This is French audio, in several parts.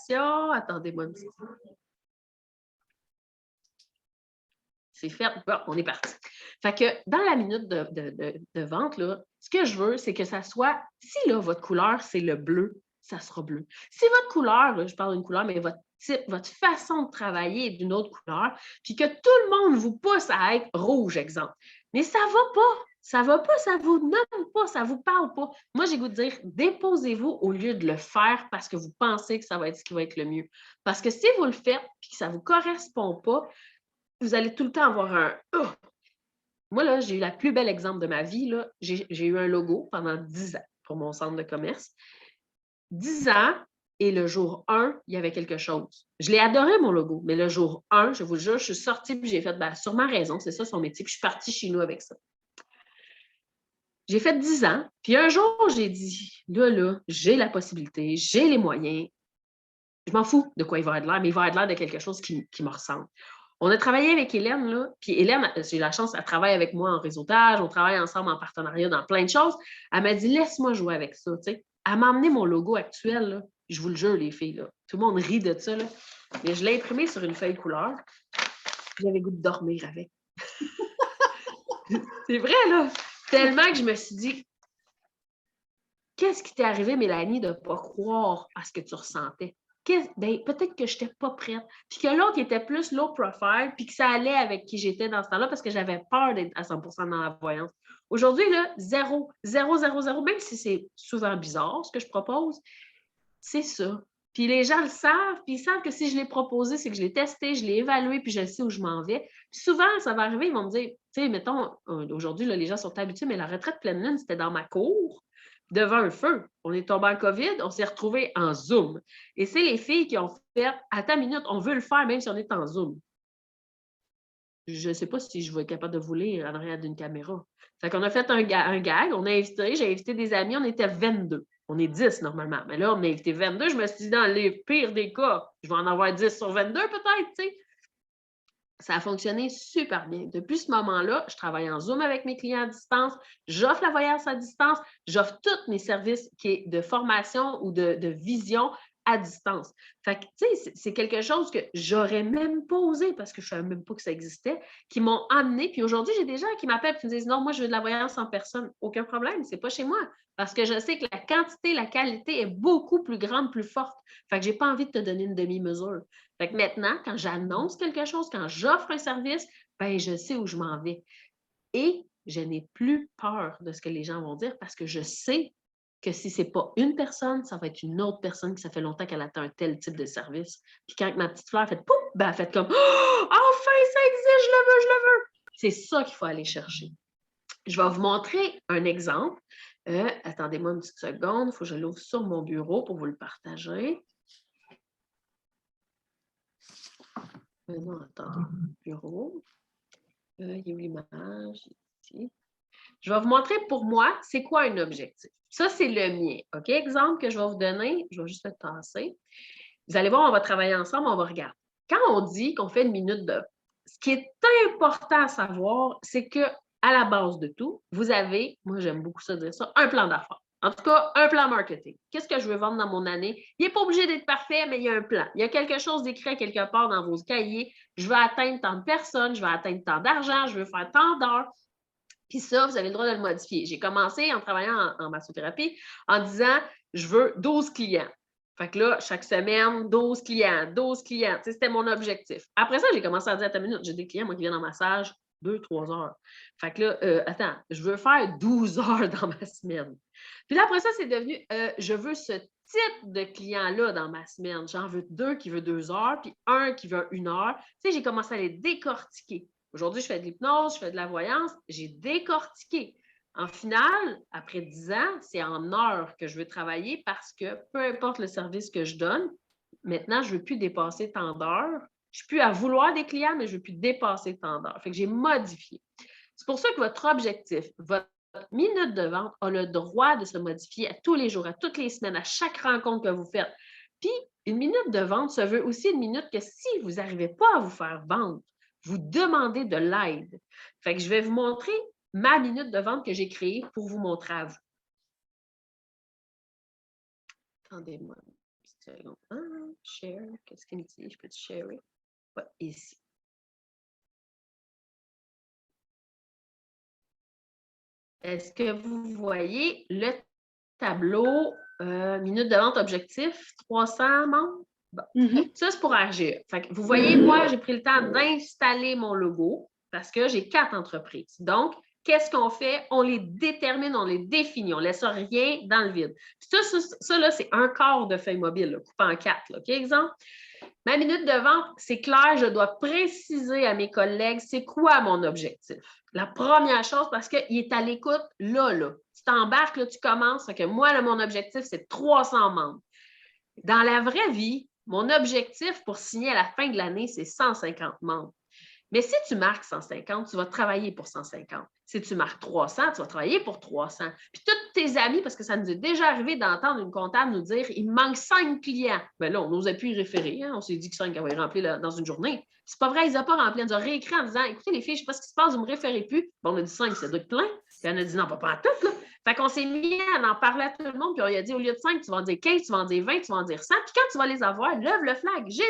présentation. Attendez-moi une petite. C'est fait. Bon, on est parti. Fait que dans la minute de vente, là, ce que je veux, c'est que ça soit, si là, votre couleur, c'est le bleu, ça sera bleu. Si votre couleur, là, je parle d'une couleur, mais votre type, votre façon de travailler est d'une autre couleur, puis que tout le monde vous pousse à être rouge, exemple. Mais ça ne va pas. Ça ne va pas, ça ne vous nomme pas, ça ne vous parle pas. Moi, j'ai goût de dire, déposez-vous au lieu de le faire parce que vous pensez que ça va être ce qui va être le mieux. Parce que si vous le faites et que ça ne vous correspond pas, vous allez tout le temps avoir un Moi, là, j'ai eu le plus bel exemple de ma vie. Là. J'ai eu un logo pendant 10 ans pour mon centre de commerce. 10 ans, et le jour 1, il y avait quelque chose. Je l'ai adoré, mon logo, mais le jour 1, je vous le jure, je suis sortie et j'ai fait, sûrement raison, c'est ça son métier, puis je suis partie chez nous avec ça. J'ai fait 10 ans, puis un jour, j'ai dit, là, j'ai la possibilité, j'ai les moyens, je m'en fous de quoi il va être l'air, mais il va être l'air de quelque chose qui me ressemble. On a travaillé avec Hélène, là, puis Hélène, j'ai la chance, elle travaille avec moi en réseautage, on travaille ensemble en partenariat dans plein de choses. Elle m'a dit, laisse-moi jouer avec ça, tu sais. Elle m'a amené mon logo actuel, là. Je vous le jure, les filles, là. Tout le monde rit de ça, là. Mais je l'ai imprimé sur une feuille couleur. J'avais goût de dormir avec. C'est vrai, là. Tellement que je me suis dit, qu'est-ce qui t'est arrivé, Mélanie, de ne pas croire à ce que tu ressentais? Ben, peut-être que je n'étais pas prête. Puis que l'autre était plus low profile, puis que ça allait avec qui j'étais dans ce temps-là parce que j'avais peur d'être à 100% dans la voyance. Aujourd'hui, là, 0, 0, 0, 0, même si c'est souvent bizarre ce que je propose, c'est ça. Puis les gens le savent, puis ils savent que si je l'ai proposé, c'est que je l'ai testé, je l'ai évalué, puis je sais où je m'en vais. Puis souvent, ça va arriver, ils vont me dire, tu sais, mettons, aujourd'hui, là, les gens sont habitués, mais la retraite pleine lune, c'était dans ma cour, devant un feu. On est tombé en COVID, on s'est retrouvés en Zoom. Et c'est les filles qui ont fait, à ta minute, on veut le faire même si on est en Zoom. Je ne sais pas si je vais être capable de vous lire en arrière d'une caméra. Fait qu'on a fait un gag, j'ai invité des amis, on était 22. On est 10 normalement, mais là, on a invité 22. Je me suis dit, dans les pires des cas, je vais en avoir 10 sur 22 peut-être, tu sais. Ça a fonctionné super bien. Depuis ce moment-là, je travaille en Zoom avec mes clients à distance, j'offre la voyance à distance, j'offre tous mes services qui est de formation ou de vision à distance. Fait que, tu sais, c'est quelque chose que j'aurais même pas osé parce que je ne savais même pas que ça existait, qui m'ont amené. Puis aujourd'hui, j'ai des gens qui m'appellent et me disent non, moi, je veux de la voyance en personne. Aucun problème, c'est pas chez moi. Parce que je sais que la quantité, la qualité est beaucoup plus grande, plus forte. Fait que je n'ai pas envie de te donner une demi-mesure. Fait que maintenant, quand j'annonce quelque chose, quand j'offre un service, ben je sais où je m'en vais. Et je n'ai plus peur de ce que les gens vont dire parce que je sais que si ce n'est pas une personne, ça va être une autre personne qui ça fait longtemps qu'elle attend un tel type de service. Puis quand ma petite fleur fait pouf, ben elle fait comme oh, enfin ça existe, je le veux, je le veux. C'est ça qu'il faut aller chercher. Je vais vous montrer un exemple. Attendez-moi une petite seconde, il faut que je l'ouvre sur mon bureau pour vous le partager. Non, attendez, bureau. Il y a l'image ici. Je vais vous montrer pour moi, c'est quoi un objectif. Ça, c'est le mien. OK? Exemple que je vais vous donner, je vais juste le tasser. Vous allez voir, on va travailler ensemble, on va regarder. Quand on dit qu'on fait une minute de... Ce qui est important à savoir, c'est qu'à la base de tout, vous avez, moi j'aime beaucoup ça dire ça, un plan d'affaires. En tout cas, un plan marketing. Qu'est-ce que je veux vendre dans mon année? Il n'est pas obligé d'être parfait, mais il y a un plan. Il y a quelque chose d'écrit quelque part dans vos cahiers. Je veux atteindre tant de personnes, je veux atteindre tant d'argent, je veux faire tant d'heures. Puis ça, vous avez le droit de le modifier. J'ai commencé en travaillant en massothérapie en disant, je veux 12 clients. Fait que là, chaque semaine, 12 clients, 12 clients. Tu sais, c'était mon objectif. Après ça, j'ai commencé à dire, attends une minute, j'ai des clients, moi, qui viennent en massage 2-3 heures. Fait que là, attends, je veux faire 12 heures dans ma semaine. Puis là, après ça, c'est devenu, je veux ce type de client-là dans ma semaine. J'en veux 2 qui veut 2 heures, puis 1 qui veut 1 heure. Tu sais, j'ai commencé à les décortiquer. Aujourd'hui, je fais de l'hypnose, je fais de la voyance. J'ai décortiqué. En final, après 10 ans, c'est en heures que je veux travailler parce que peu importe le service que je donne, maintenant, je ne veux plus dépasser tant d'heures. Je ne suis plus à vouloir des clients, mais je ne veux plus dépasser tant d'heures. Fait que j'ai modifié. C'est pour ça que votre objectif, votre minute de vente a le droit de se modifier à tous les jours, à toutes les semaines, à chaque rencontre que vous faites. Puis, une minute de vente, ça veut aussi une minute que si vous n'arrivez pas à vous faire vendre, vous demandez de l'aide. Fait que je vais vous montrer ma minute de vente que j'ai créée pour vous montrer à vous. Attendez-moi une petite seconde. Share, qu'est-ce qu'il me dit? Je peux-tu share? Ouais, ici. Est-ce que vous voyez le tableau minute de vente objectif, 300 membres? Bon. Ça, c'est pour RGE. Fait que vous voyez, moi, j'ai pris le temps d'installer mon logo parce que j'ai 4 entreprises. Donc, qu'est-ce qu'on fait? On les détermine, on les définit. On ne laisse rien dans le vide. Ça là, c'est un quart de feuille mobile, là, coupé en 4. Là. OK, exemple? Ma minute de vente, c'est clair, je dois préciser à mes collègues c'est quoi mon objectif. La première chose, parce qu'il est à l'écoute là. Tu t'embarques, là, tu commences. Que moi, là, mon objectif, c'est 300 membres. Dans la vraie vie, mon objectif pour signer à la fin de l'année, c'est 150 membres. Mais si tu marques 150, tu vas travailler pour 150. Si tu marques 300, tu vas travailler pour 300. Puis tous tes amis, parce que ça nous est déjà arrivé d'entendre une comptable nous dire il me manque 5 clients. Bien là, on n'osait plus y référer. Hein? On s'est dit que 5 avaient rempli dans une journée. C'est pas vrai, ils n'ont pas rempli. On nous a réécrit en disant écoutez, les filles, je ne sais pas ce qui se passe, vous ne me référez plus. Bon, on a dit 5, c'est d'autres plein. Puis on a dit non, pas à tout. Là. Fait qu'on s'est mis à en parler à tout le monde. Puis on lui a dit au lieu de 5, tu vas en dire 15, tu vas en dire 20, tu vas en dire 100. Puis quand tu vas les avoir, lève le flag. J'ai.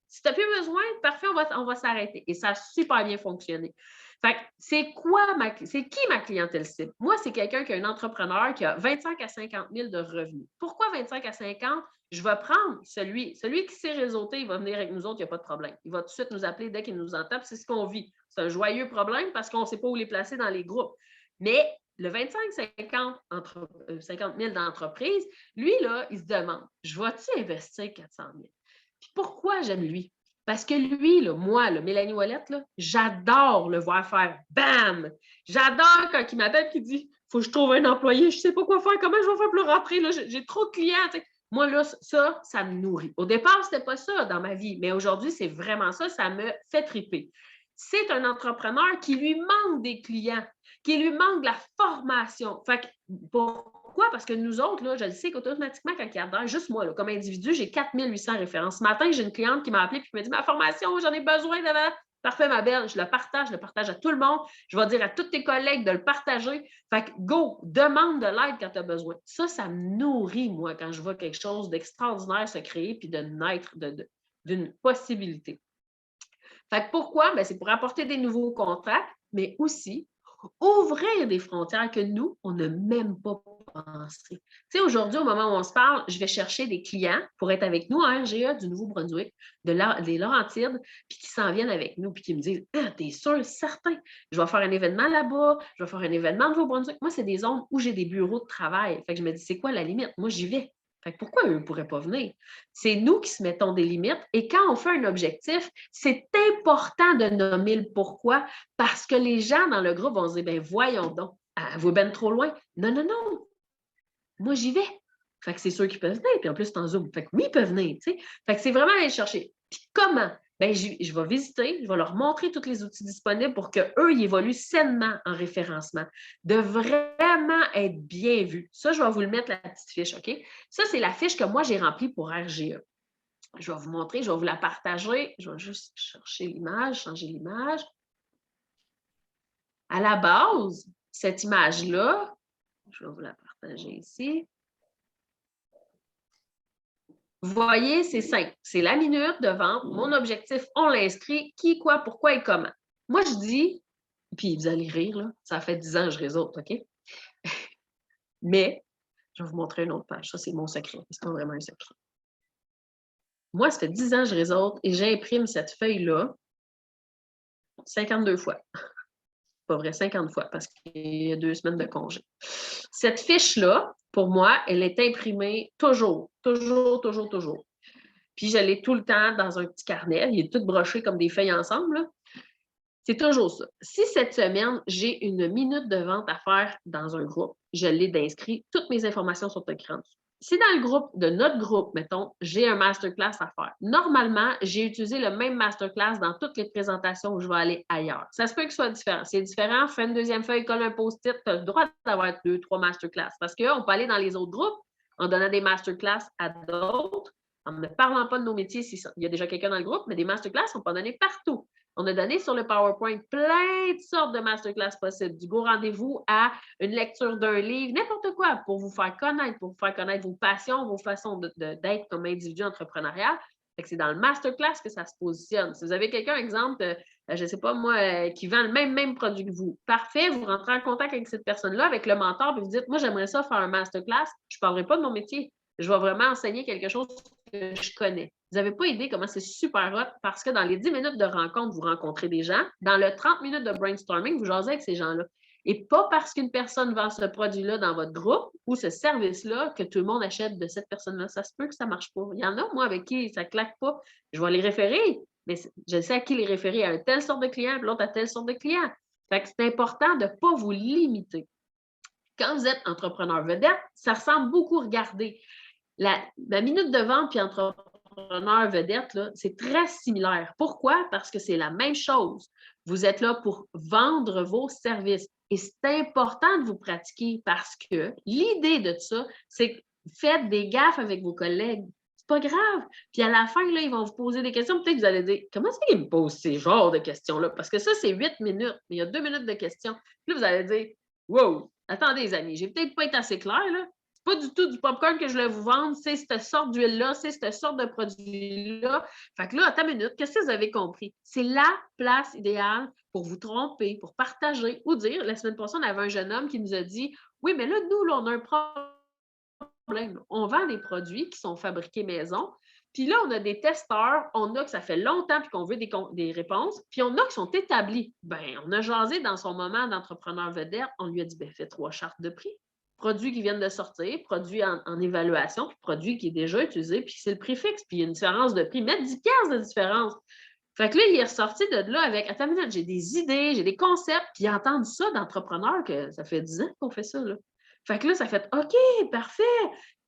Si tu n'as plus besoin, parfait, on va s'arrêter. Et ça a super bien fonctionné. Fait que c'est qui ma clientèle cible? Moi, c'est quelqu'un qui est un entrepreneur qui a 25 à 50 000 de revenus. Pourquoi 25 à 50? Je vais prendre celui qui s'est réseauté, il va venir avec nous autres, il n'y a pas de problème. Il va tout de suite nous appeler dès qu'il nous entend, c'est ce qu'on vit. C'est un joyeux problème parce qu'on ne sait pas où les placer dans les groupes. Mais le 25-50 000 d'entreprise, lui, là, il se demande, je vais-tu investir 400 000? Puis pourquoi j'aime lui? Parce que lui, là, moi, là, Mélanie Ouellette, là, j'adore le voir faire BAM! J'adore quand il m'appelle et qu'il dit « Faut que je trouve un employé, je ne sais pas quoi faire, comment je vais faire pour le rentrer, là, j'ai trop de clients. » Moi, là, ça me nourrit. Au départ, ce n'était pas ça dans ma vie, mais aujourd'hui, c'est vraiment ça me fait triper. C'est un entrepreneur qui lui manque des clients, qui lui manque de la formation. Fait que, pourquoi? Parce que nous autres, là, je le sais qu'automatiquement, quand il adhère, juste moi, là, comme individu, j'ai 4800 références. Ce matin, j'ai une cliente qui m'a appelé et qui m'a dit « Ma formation, j'en ai besoin. » Parfait, ma belle, je le partage à tout le monde. Je vais dire à tous tes collègues de le partager. Fait que go, demande de l'aide quand tu as besoin. Ça me nourrit, moi, quand je vois quelque chose d'extraordinaire se créer puis de naître d'une possibilité. Fait que pourquoi? Bien, c'est pour apporter des nouveaux contacts, mais aussi ouvrir des frontières que nous, on n'a même pas pensé. Tu sais, aujourd'hui, au moment où on se parle, je vais chercher des clients pour être avec nous à RGE du Nouveau-Brunswick, des Laurentides, puis qui s'en viennent avec nous, puis qui me disent « Ah, t'es sûr, certain, je vais faire un événement là-bas, je vais faire un événement au Nouveau-Brunswick. » Moi, c'est des zones où j'ai des bureaux de travail. Fait que je me dis « C'est quoi la limite? » Moi, j'y vais. Fait que pourquoi eux ne pourraient pas venir? C'est nous qui se mettons des limites. Et quand on fait un objectif, c'est important de nommer le pourquoi parce que les gens dans le groupe vont se dire, ben voyons donc, vous êtes bien trop loin. Non, non, non. Moi, j'y vais. Fait que c'est sûr qu'ils peuvent venir. Puis en plus, c'est en Zoom. Fait que oui, ils peuvent venir. Tu sais. Fait que c'est vraiment aller chercher. Puis comment? Ben, je vais visiter, je vais leur montrer tous les outils disponibles pour qu'eux, ils évoluent sainement en référencement, de vraiment être bien vus. Ça, je vais vous le mettre, la petite fiche, OK? Ça, c'est la fiche que moi, j'ai remplie pour RGE. Je vais vous montrer, je vais vous la partager. Je vais juste chercher l'image, changer l'image. À la base, cette image-là, je vais vous la partager ici. Vous voyez, c'est simple. C'est la minute de vente. Mon objectif, on l'inscrit. Qui, quoi, pourquoi et comment. Moi, je dis, puis vous allez rire, là, ça fait 10 ans que je réseaute, OK? Mais, je vais vous montrer une autre page. Ça, c'est mon secret. C'est pas vraiment un secret. Moi, ça fait 10 ans que je réseaute et j'imprime cette feuille-là 52 fois. Pas vrai, 50 fois, parce qu'il y a 2 semaines de congé. Cette fiche-là, pour moi, elle est imprimée toujours. Puis je l'ai tout le temps dans un petit carnet. Il est tout broché comme des feuilles ensemble, là. C'est toujours ça. Si cette semaine, j'ai une minute de vente à faire dans un groupe, je l'ai d'inscrit. Toutes mes informations sont écrites. Si dans le groupe, de notre groupe, mettons, j'ai un masterclass à faire, normalement, j'ai utilisé le même masterclass dans toutes les présentations où je vais aller ailleurs. Ça se peut que ce soit différent. C'est différent, fais une deuxième feuille, colle un post-it, tu as le droit d'avoir 2, 3 masterclass. Parce qu'on peut aller dans les autres groupes en donnant des masterclass à d'autres, en ne parlant pas de nos métiers s'il y a déjà quelqu'un dans le groupe, mais des masterclass, on peut en donner partout. On a donné sur le PowerPoint plein de sortes de masterclass possibles, du go rendez-vous à une lecture d'un livre, n'importe quoi, pour vous faire connaître vos passions, vos façons d'être comme individu entrepreneurial. Fait que c'est dans le masterclass que ça se positionne. Si vous avez quelqu'un, exemple, je ne sais pas moi, qui vend le même produit que vous, parfait, vous rentrez en contact avec cette personne-là, avec le mentor, puis vous dites, moi, j'aimerais ça faire un masterclass, je ne parlerai pas de mon métier, je vais vraiment enseigner quelque chose que je connais. Vous n'avez pas idée comment c'est super hot parce que dans les 10 minutes de rencontre, vous rencontrez des gens. Dans le 30 minutes de brainstorming, vous jasez avec ces gens-là. Et pas parce qu'une personne vend ce produit-là dans votre groupe ou ce service-là que tout le monde achète de cette personne-là. Ça se peut que ça ne marche pas. Il y en a, moi, avec qui ça ne claque pas. Je vais les référer, mais je sais à qui les référer, à un tel sorte de client, puis l'autre à telle sorte de client. Fait que c'est important de ne pas vous limiter. Quand vous êtes entrepreneur vedette, ça ressemble beaucoup, regardez, la minute de vente puis entrepreneur vedette, c'est très similaire. Pourquoi? Parce que c'est la même chose. Vous êtes là pour vendre vos services. Et c'est important de vous pratiquer parce que l'idée de ça, c'est que faites des gaffes avec vos collègues. C'est pas grave. Puis à la fin, là, ils vont vous poser des questions. Peut-être que vous allez dire, comment est-ce qu'ils me posent ces genres de questions-là? Parce que ça, c'est 8 minutes. Mais il y a 2 minutes de questions. Puis là, vous allez dire, wow, attendez, les amis, j'ai peut-être pas été assez clair, là. Pas du tout du popcorn que je voulais vous vendre, c'est cette sorte d'huile-là, c'est cette sorte de produit-là. Fait que là, attends une minute, qu'est-ce que vous avez compris? C'est la place idéale pour vous tromper, pour partager ou dire, la semaine passée, on avait un jeune homme qui nous a dit, oui, mais là, nous, là, on a un problème. On vend des produits qui sont fabriqués maison, puis là, on a des testeurs, on a que ça fait longtemps puis qu'on veut des réponses, puis on a qui sont établis. Bien, on a jasé dans son moment d'entrepreneur vedette, on lui a dit, bien, fais 3 chartes de prix. Produit qui viennent de sortir, produit en évaluation, puis produit qui est déjà utilisé, puis c'est le prix fixe, puis il y a une différence de prix. Mettre 10 de différence. Fait que là, il est ressorti de là avec, attends une minute, j'ai des idées, j'ai des concepts, puis il a entendu ça d'entrepreneurs que ça fait 10 ans qu'on fait ça, là. Fait que là, ça fait OK, parfait.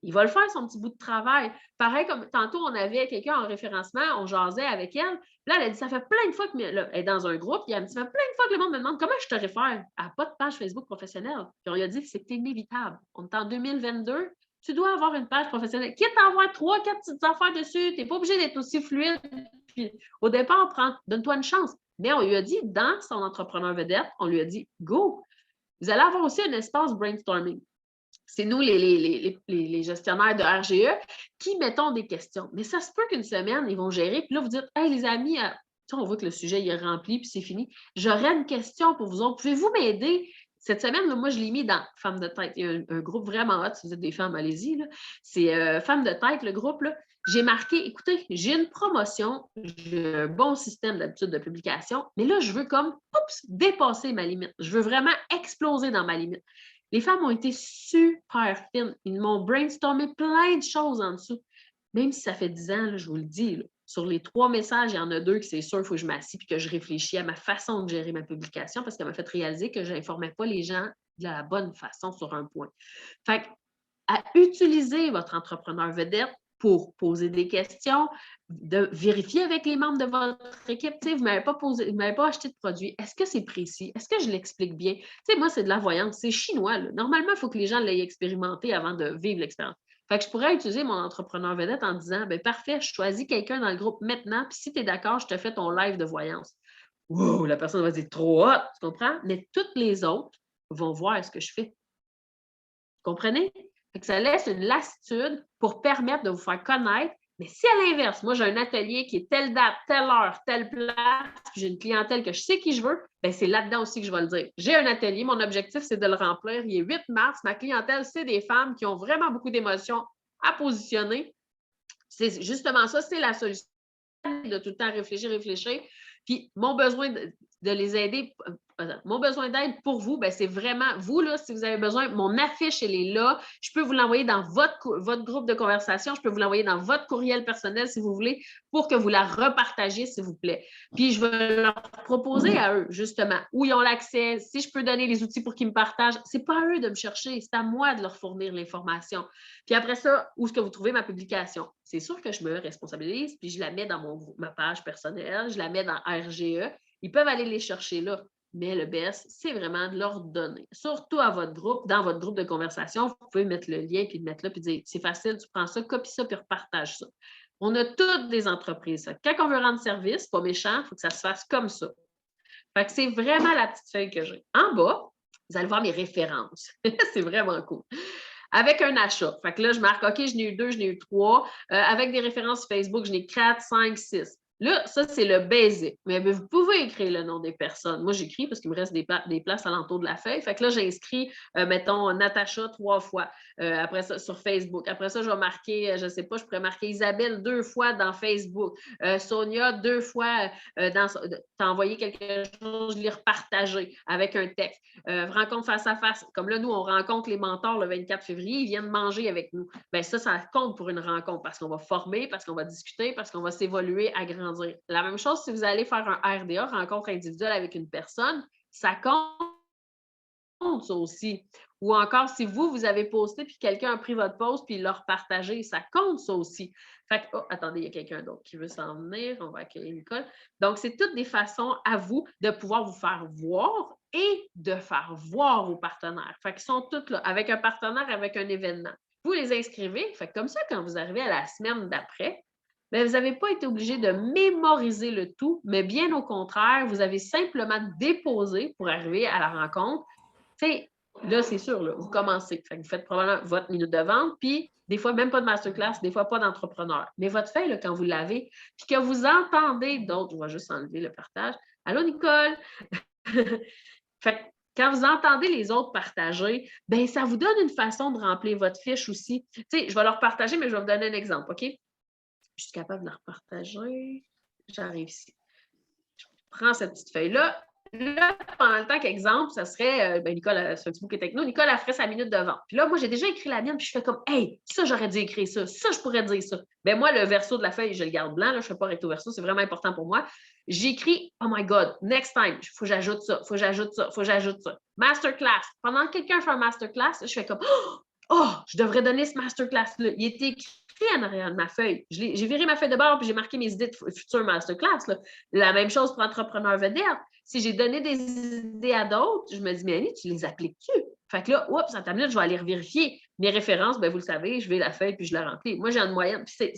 Il va le faire, son petit bout de travail. Pareil, comme tantôt, on avait quelqu'un en référencement, on jasait avec elle. Là, elle a dit, ça fait plein de fois que, là, elle est dans un groupe, puis elle me dit, ça fait plein de fois que le monde me demande comment je te réfère. Elle n'a pas de page Facebook professionnelle. Puis on lui a dit que c'est inévitable. On est en 2022, tu dois avoir une page professionnelle. Quitte à avoir 3, 4 petites affaires dessus, tu n'es pas obligé d'être aussi fluide. Puis au départ, donne-toi une chance. Mais on lui a dit, dans son entrepreneur vedette, on lui a dit, go, vous allez avoir aussi un espace brainstorming. C'est nous, les gestionnaires de RGE, qui mettons des questions. Mais ça se peut qu'une semaine, ils vont gérer. Puis là, vous dites, hey, les amis, on voit que le sujet il est rempli, puis c'est fini. J'aurais une question pour vous autres. Pouvez-vous m'aider? Cette semaine, là, moi, je l'ai mis dans Femmes de tête. Il y a un groupe vraiment hot. Si vous êtes des femmes, allez-y. C'est Femmes de tête, le groupe. Là. J'ai marqué, écoutez, j'ai une promotion, j'ai un bon système d'habitude de publication, mais là, je veux comme, dépasser ma limite. Je veux vraiment exploser dans ma limite. Les femmes ont été super fines. Ils m'ont brainstormé plein de choses en dessous. Même si ça fait 10 ans, là, je vous le dis, là, sur les 3 messages, il y en a 2 que c'est sûr, il faut que je m'assieds et que je réfléchis à ma façon de gérer ma publication parce qu'elle m'a fait réaliser que je n'informais pas les gens de la bonne façon sur un point. Fait à utiliser votre entrepreneur vedette pour poser des questions, de vérifier avec les membres de votre équipe. Vous ne m'avez pas acheté de produit. Est-ce que c'est précis? Est-ce que je l'explique bien? Moi, c'est de la voyance. C'est chinois. Là. Normalement, il faut que les gens l'aient expérimenté avant de vivre l'expérience. Fait que je pourrais utiliser mon entrepreneur vedette en disant, ben parfait, je choisis quelqu'un dans le groupe maintenant, puis si tu es d'accord, je te fais ton live de voyance. Wow, la personne va dire trop hot, tu comprends? Mais toutes les autres vont voir ce que je fais. Vous comprenez? Fait que ça laisse une lassitude pour permettre de vous faire connaître. Mais si à l'inverse, moi, j'ai un atelier qui est telle date, telle heure, telle place, puis j'ai une clientèle que je sais qui je veux, bien, c'est là-dedans aussi que je vais le dire. J'ai un atelier, mon objectif, c'est de le remplir. Il est 8 mars, ma clientèle, c'est des femmes qui ont vraiment beaucoup d'émotions à positionner. C'est justement ça, c'est la solution de tout le temps réfléchir. Puis mon besoin de les aider, mon besoin d'aide pour vous, ben c'est vraiment, vous, là, si vous avez besoin, mon affiche, elle est là. Je peux vous l'envoyer dans votre groupe de conversation. Je peux vous l'envoyer dans votre courriel personnel, si vous voulez, pour que vous la repartagiez, s'il vous plaît. Puis, je vais leur proposer à eux, justement, où ils ont l'accès, si je peux donner les outils pour qu'ils me partagent. C'est pas à eux de me chercher, c'est à moi de leur fournir l'information. Puis après ça, où est-ce que vous trouvez ma publication? C'est sûr que je me responsabilise, puis je la mets dans ma page personnelle, je la mets dans RGE. Ils peuvent aller les chercher là. Mais le best, c'est vraiment de leur donner. Surtout à votre groupe, dans votre groupe de conversation, vous pouvez mettre le lien, puis le mettre là, puis dire, c'est facile, tu prends ça, copie ça, puis repartage ça. On a toutes des entreprises. Quand on veut rendre service, pas méchant, il faut que ça se fasse comme ça. Fait que c'est vraiment la petite feuille que j'ai. En bas, vous allez voir mes références. C'est vraiment cool. Avec un achat. Fait que là, je marque, OK, je n'ai eu 2, je n'ai eu 3. Avec des références Facebook, je n'ai 4, 5, 6. Là, ça, c'est le basic. Mais vous pouvez écrire le nom des personnes. Moi, j'écris parce qu'il me reste des places alentour de la feuille. Fait que là, j'inscris, mettons, Natacha 3 fois. Après ça, sur Facebook. Après ça, je vais marquer, je ne sais pas, je pourrais marquer Isabelle 2 fois dans Facebook. Sonia 2 fois t'as envoyé quelque chose, je l'ai repartagé avec un texte. Rencontre face à face. Comme là, nous, on rencontre les mentors le 24 février, ils viennent manger avec nous. Bien, ça compte pour une rencontre parce qu'on va former, parce qu'on va discuter, parce qu'on va s'évoluer, agrandir. La même chose si vous allez faire un RDA, rencontre individuelle avec une personne, ça compte ça aussi. Ou encore, si vous avez posté puis quelqu'un a pris votre post puis il l'a repartagé, ça compte ça aussi. Fait que, attendez, il y a quelqu'un d'autre qui veut s'en venir. On va accueillir Nicole. Donc, c'est toutes des façons à vous de pouvoir vous faire voir et de faire voir vos partenaires. Fait qu'ils sont toutes là, avec un partenaire, avec un événement. Vous les inscrivez. Fait que comme ça, quand vous arrivez à la semaine d'après, bien, vous n'avez pas été obligé de mémoriser le tout, mais bien au contraire, vous avez simplement déposé pour arriver à la rencontre. Tu sais, là, c'est sûr, là, vous commencez. Fait que vous faites probablement votre minute de vente, puis des fois, même pas de masterclass, des fois pas d'entrepreneur. Mais votre feuille, là, quand vous l'avez, puis que vous entendez d'autres, je vais juste enlever le partage. Allô, Nicole? Fait que quand vous entendez les autres partager, bien, ça vous donne une façon de remplir votre fiche aussi. Tu sais, je vais leur partager, mais je vais vous donner un exemple, OK? Je suis capable de la repartager. J'arrive ici. Je prends cette petite feuille-là. Là, pendant le temps qu'exemple, ça serait, Nicole, sur Facebook et Techno, Nicole, elle ferait sa minute de vente. Puis là, moi, j'ai déjà écrit la mienne, puis je fais comme, hey, ça, j'aurais dû écrire ça. Ça, je pourrais dire ça. Ben moi, le verso de la feuille, je le garde blanc, là, je ne fais pas recto verso, c'est vraiment important pour moi. J'écris, oh my God, next time, il faut que j'ajoute ça, il faut que j'ajoute ça, il faut que j'ajoute ça. Masterclass. Pendant que quelqu'un fait un masterclass, je fais comme, oh, je devrais donner ce masterclass-là. Il était écrit en arrière de ma feuille. J'ai viré ma feuille de bord puis j'ai marqué mes idées de futur masterclass. Là. La même chose pour entrepreneur vedette. Si j'ai donné des idées à d'autres, je me dis, mais Annie, tu les appliques-tu? Fait que là, oups, en ta minute, je vais aller revérifier. Mes références, ben, vous le savez, je vais la feuille puis je la remplis. Moi, j'ai une moyenne. Puis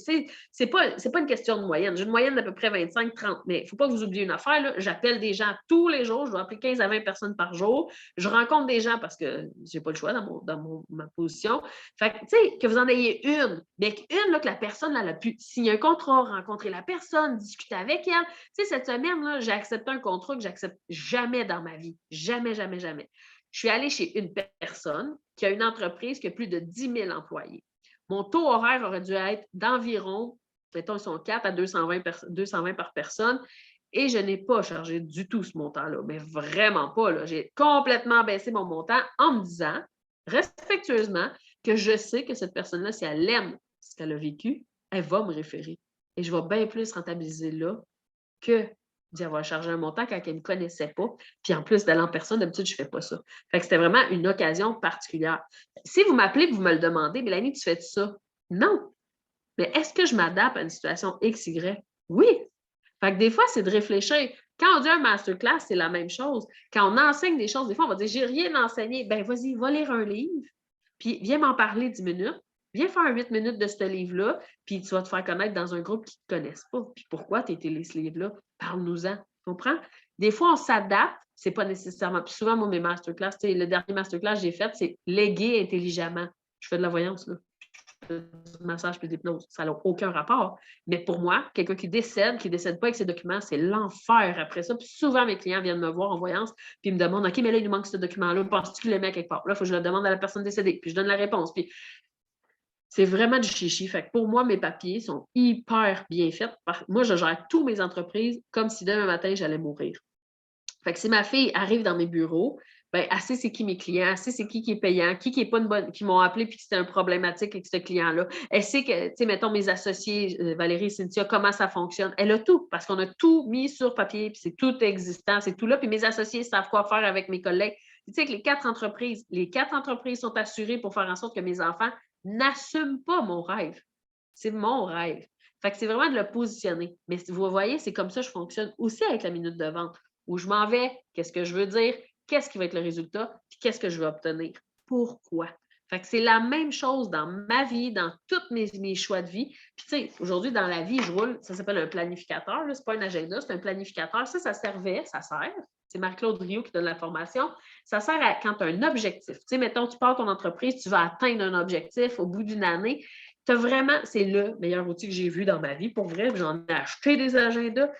c'est pas une question de moyenne. J'ai une moyenne d'à peu près 25-30. Mais il ne faut pas que vous oubliez une affaire. Là. J'appelle des gens tous les jours. Je dois appeler 15 à 20 personnes par jour. Je rencontre des gens parce que je n'ai pas le choix dans ma position. Fait que, tu sais, que vous en ayez une, mais une, là, que la personne, là, elle a pu signer un contrat, rencontrer la personne, discuter avec elle. Tu sais, cette semaine, là, j'ai accepté un contrat que j'accepte jamais dans ma vie. Jamais, jamais, jamais. Je suis allée chez une personne qui a une entreprise qui a plus de 10 000 employés. Mon taux horaire aurait dû être d'environ, mettons, ils sont 4 à 220 par personne. Et je n'ai pas chargé du tout ce montant-là, mais vraiment pas. Là. J'ai complètement baissé mon montant en me disant, respectueusement, que je sais que cette personne-là, si elle aime ce qu'elle a vécu, elle va me référer. Et je vais bien plus rentabiliser là que d'y avoir chargé un montant quand elle ne me connaissait pas. Puis en plus, d'aller en personne, d'habitude, je ne fais pas ça. Fait que c'était vraiment une occasion particulière. Si vous m'appelez et vous me le demandez, Mélanie, tu fais ça? Non. Mais est-ce que je m'adapte à une situation X, Y? Oui. Fait que des fois, c'est de réfléchir. Quand on dit un masterclass, c'est la même chose. Quand on enseigne des choses, des fois, on va dire, j'ai rien enseigné. Ben, vas-y, va lire un livre, puis viens m'en parler 10 minutes. Viens faire 8 minutes de ce livre-là, puis tu vas te faire connaître dans un groupe qui ne te connaissent pas. Puis pourquoi tu as été lire ce livre-là? Parle-nous-en. Tu comprends? Des fois, on s'adapte, c'est pas nécessairement. Puis souvent, moi, mes masterclass, le dernier masterclass que j'ai fait, c'est léguer intelligemment. Je fais de la voyance, là. Massage puis d'hypnose. Ça n'a aucun rapport. Mais pour moi, quelqu'un qui décède pas avec ses documents, c'est l'enfer après ça. Puis souvent, mes clients viennent me voir en voyance puis ils me demandent, OK, mais là, il nous manque ce document-là. Penses-tu qu'il le met quelque part? Là, il faut que je le demande à la personne décédée. Puis je donne la réponse. Puis c'est vraiment du chichi. Fait que pour moi, mes papiers sont hyper bien faits. Moi, je gère toutes mes entreprises comme si demain matin, j'allais mourir. Fait que si ma fille arrive dans mes bureaux, ben, elle sait c'est qui mes clients, elle sait c'est qui est payant, qui est pas une bonne, qui m'ont appelé puis que c'était un problématique avec ce client-là. Elle sait que, tu sais, mettons mes associés, Valérie, Cynthia, comment ça fonctionne. Elle a tout, parce qu'on a tout mis sur papier, puis c'est tout existant, c'est tout là, puis mes associés savent quoi faire avec mes collègues. Tu sais que les quatre entreprises sont assurées pour faire en sorte que mes enfants n'assument pas mon rêve. C'est mon rêve. Fait que c'est vraiment de le positionner. Mais vous voyez, c'est comme ça que je fonctionne aussi avec la minute de vente, où je m'en vais, qu'est-ce que je veux dire, qu'est-ce qui va être le résultat, puis qu'est-ce que je veux obtenir. Pourquoi? Fait que c'est la même chose dans ma vie, dans tous mes choix de vie. Puis, tu sais, aujourd'hui, dans la vie, je roule, ça s'appelle un planificateur. Ce n'est pas un agenda, c'est un planificateur. Ça servait, ça sert. C'est Marc-Claude Rio qui donne la formation. Ça sert à quand tu as un objectif. Tu sais, mettons, tu pars ton entreprise, tu vas atteindre un objectif au bout d'une année. Tu as vraiment, c'est le meilleur outil que j'ai vu dans ma vie. Pour vrai, j'en ai acheté des agendas.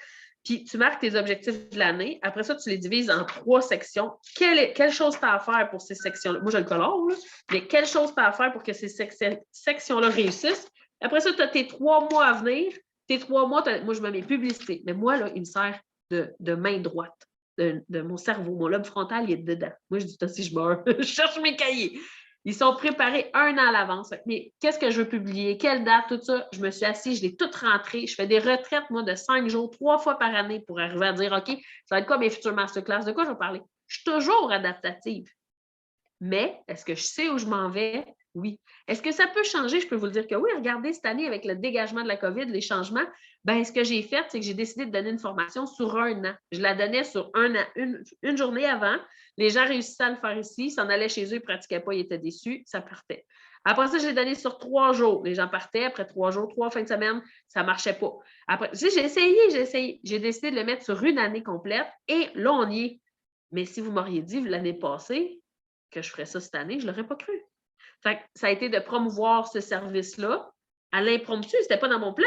Puis tu marques tes objectifs de l'année. Après ça, tu les divises en 3 sections. Quelle chose tu as à faire pour ces sections-là? Moi, je le colore, là, mais quelle chose tu as à faire pour que ces sections-là réussissent? Après ça, tu as tes 3 mois à venir. Tes 3 mois, moi, je me mets publicité. Mais moi, là, il me sert de main droite de mon cerveau. Mon lobe frontal, il est dedans. Moi, je dis, si je meurs, je cherche mes cahiers. Ils sont préparés 1 an à l'avance. Mais qu'est-ce que je veux publier? Quelle date? Tout ça. Je me suis assise, je l'ai tout rentré. Je fais des retraites, moi, de 5 jours, 3 fois par année pour arriver à dire, OK, ça va être quoi mes futures masterclass? De quoi je vais parler? Je suis toujours adaptative. Mais est-ce que je sais où je m'en vais? Oui. Est-ce que ça peut changer? Je peux vous le dire que oui. Regardez, cette année, avec le dégagement de la COVID, les changements, bien, ce que j'ai fait, c'est que j'ai décidé de donner une formation sur 1 an. Je la donnais sur 1 an, une journée avant. Les gens réussissaient à le faire ici, ils s'en allaient chez eux, ils ne pratiquaient pas, ils étaient déçus, ça partait. Après ça, je l'ai donné sur 3 jours. Les gens partaient après 3 jours, 3 fins de semaine, ça ne marchait pas. Après, j'ai essayé. J'ai décidé de le mettre sur 1 année complète et là, on y est. Mais si vous m'auriez dit l'année passée que je ferais ça cette année, je ne l'aurais pas cru. Fait que ça a été de promouvoir ce service-là à l'impromptu. Ce n'était pas dans mon plan.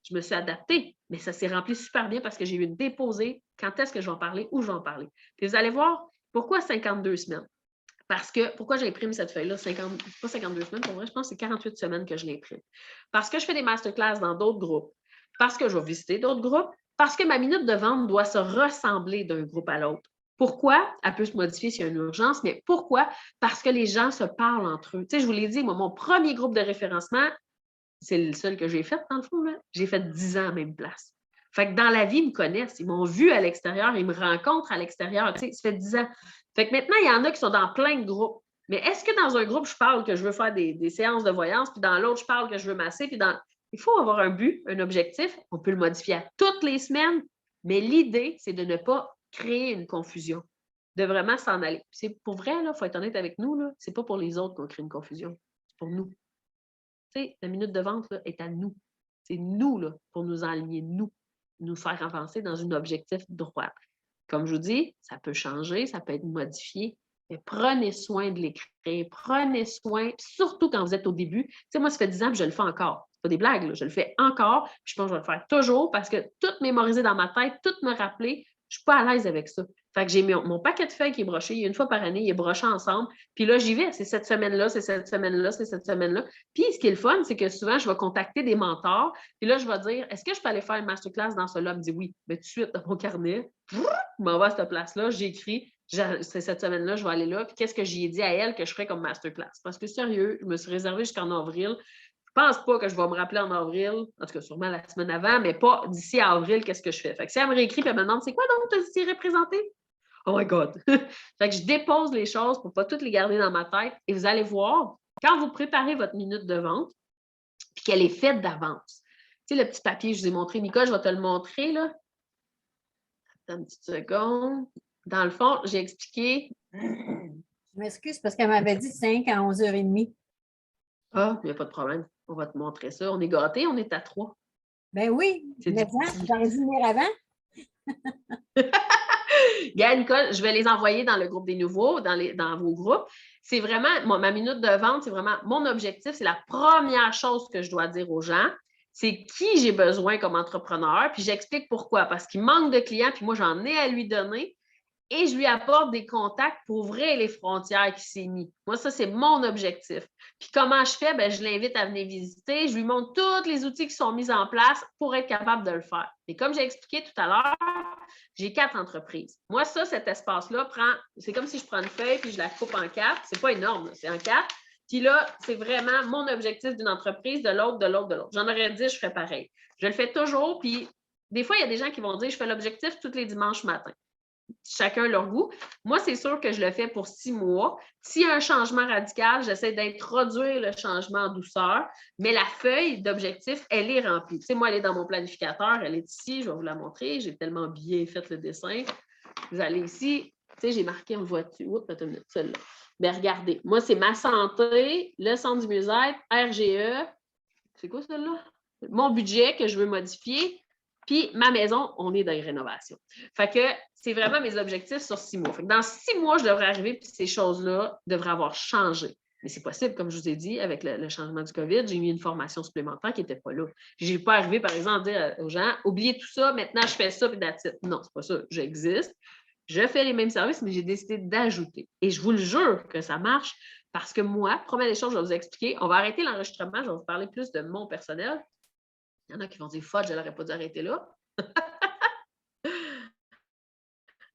Je me suis adaptée, mais ça s'est rempli super bien parce que j'ai eu une déposée. Quand est-ce que je vais en parler? Où je vais en parler? Puis vous allez voir, pourquoi 52 semaines? Parce que, pourquoi j'ai imprimé cette feuille-là? Pas 52 semaines, pour vrai, je pense que c'est 48 semaines que je l'imprime. Parce que je fais des masterclass dans d'autres groupes, parce que je vais visiter d'autres groupes, parce que ma minute de vente doit se ressembler d'un groupe à l'autre. Pourquoi? Elle peut se modifier s'il y a une urgence, mais pourquoi? Parce que les gens se parlent entre eux. Tu sais, je vous l'ai dit, moi, mon premier groupe de référencement, c'est le seul que j'ai fait, dans le fond, là. J'ai fait 10 ans à la même place. Fait que dans la vie, ils me connaissent, ils m'ont vu à l'extérieur, ils me rencontrent à l'extérieur. Tu sais, ça fait 10 ans. Fait que maintenant, il y en a qui sont dans plein de groupes. Mais est-ce que dans un groupe, je parle que je veux faire des séances de voyance, puis dans l'autre, je parle que je veux masser, puis dans... Il faut avoir un but, un objectif. On peut le modifier à toutes les semaines, mais l'idée, c'est de ne pas créer une confusion, de vraiment s'en aller. C'est pour vrai, il faut être honnête avec nous, là, c'est pas pour les autres qu'on crée une confusion, c'est pour nous. Tu sais, la minute de vente là, est à nous. C'est nous, là, pour nous enligner, nous faire avancer dans un objectif droit. Comme je vous dis, ça peut changer, ça peut être modifié, mais prenez soin de l'écrire, prenez soin, surtout quand vous êtes au début. Tu sais, moi, ça fait 10 ans que je le fais encore. C'est pas des blagues, là, je le fais encore, puis je pense que je vais le faire toujours parce que tout mémoriser dans ma tête, tout me rappeler, je ne suis pas à l'aise avec ça. Fait que j'ai mon paquet de feuilles qui est broché, une fois par année, il est broché ensemble, puis là, j'y vais, c'est cette semaine-là, c'est cette semaine-là, c'est cette semaine-là. Puis ce qui est le fun, c'est que souvent, je vais contacter des mentors, puis là, je vais dire, est-ce que je peux aller faire une masterclass dans cela? Elle me dit oui. Mais tout de suite, dans mon carnet, je m'en vais à cette place-là, j'écris, c'est cette semaine-là, je vais aller là, puis qu'est-ce que j'ai dit à elle que je ferais comme masterclass? Parce que sérieux, je me suis réservée jusqu'en avril. Je ne pense pas que je vais me rappeler en avril, en tout cas sûrement la semaine avant, mais pas d'ici à avril, qu'est-ce que je fais? Fait que si elle me réécrit et elle me demande, c'est quoi donc tu as dit représenté? Oh my God! Fait que je dépose les choses pour ne pas toutes les garder dans ma tête et vous allez voir, quand vous préparez votre minute de vente, puis qu'elle est faite d'avance. Tu sais, le petit papier, je vous ai montré, Nicole, je vais te le montrer, là. Attends une petite seconde. Dans le fond, j'ai expliqué. Je m'excuse parce qu'elle m'avait dit 5 à 11h30. Ah, il n'y a pas de problème. On va te montrer ça. On est gâtés, on est à 3. Ben oui, mais j'aurais dû venir avant. Gars, Nicole, je vais les envoyer dans le groupe des nouveaux, dans vos groupes. C'est vraiment, ma minute de vente, c'est vraiment mon objectif. C'est la première chose que je dois dire aux gens. C'est qui j'ai besoin comme entrepreneur. Puis j'explique pourquoi. Parce qu'il manque de clients, puis moi, j'en ai à lui donner. Et je lui apporte des contacts pour ouvrir les frontières qui s'est mis. Moi, ça, c'est mon objectif. Puis comment je fais? Bien, je l'invite à venir visiter. Je lui montre tous les outils qui sont mis en place pour être capable de le faire. Et comme j'ai expliqué tout à l'heure, j'ai 4 entreprises. Moi, ça, cet espace-là c'est comme si je prends une feuille puis je la coupe en 4. C'est pas énorme, c'est en 4. Puis là, c'est vraiment mon objectif d'une entreprise, de l'autre, de l'autre, de l'autre. J'en aurais 10, je ferais pareil. Je le fais toujours, puis des fois, il y a des gens qui vont dire, je fais l'objectif tous les dimanches matin. Chacun leur goût. Moi, c'est sûr que je le fais pour 6 mois. S'il y a un changement radical, j'essaie d'introduire le changement en douceur, mais la feuille d'objectif, elle est remplie. Tu sais, moi, elle est dans mon planificateur, elle est ici, je vais vous la montrer. J'ai tellement bien fait le dessin. Vous allez ici, tu sais, j'ai marqué en voiture. Oups, attends une minute, celle-là. Bien, regardez, moi, c'est ma santé, le centre du mieux-être, RGE. C'est quoi celle-là? Mon budget que je veux modifier. Puis ma maison, on est dans les rénovations. Fait que c'est vraiment mes objectifs sur 6 mois. Fait que dans 6 mois, je devrais arriver, puis ces choses-là devraient avoir changé. Mais c'est possible, comme je vous ai dit, avec le changement du COVID, j'ai mis une formation supplémentaire qui n'était pas là. Je n'ai pas arrivé, par exemple, à dire aux gens, oubliez tout ça, maintenant je fais ça, puis that's it. Non, c'est pas ça. J'existe. Je fais les mêmes services, mais j'ai décidé d'ajouter. Et je vous le jure que ça marche parce que moi, première des choses, je vais vous expliquer. On va arrêter l'enregistrement, je vais vous parler plus de mon personnel. Il y en a qui vont dire, Fudge, je n'aurais pas dû arrêter là.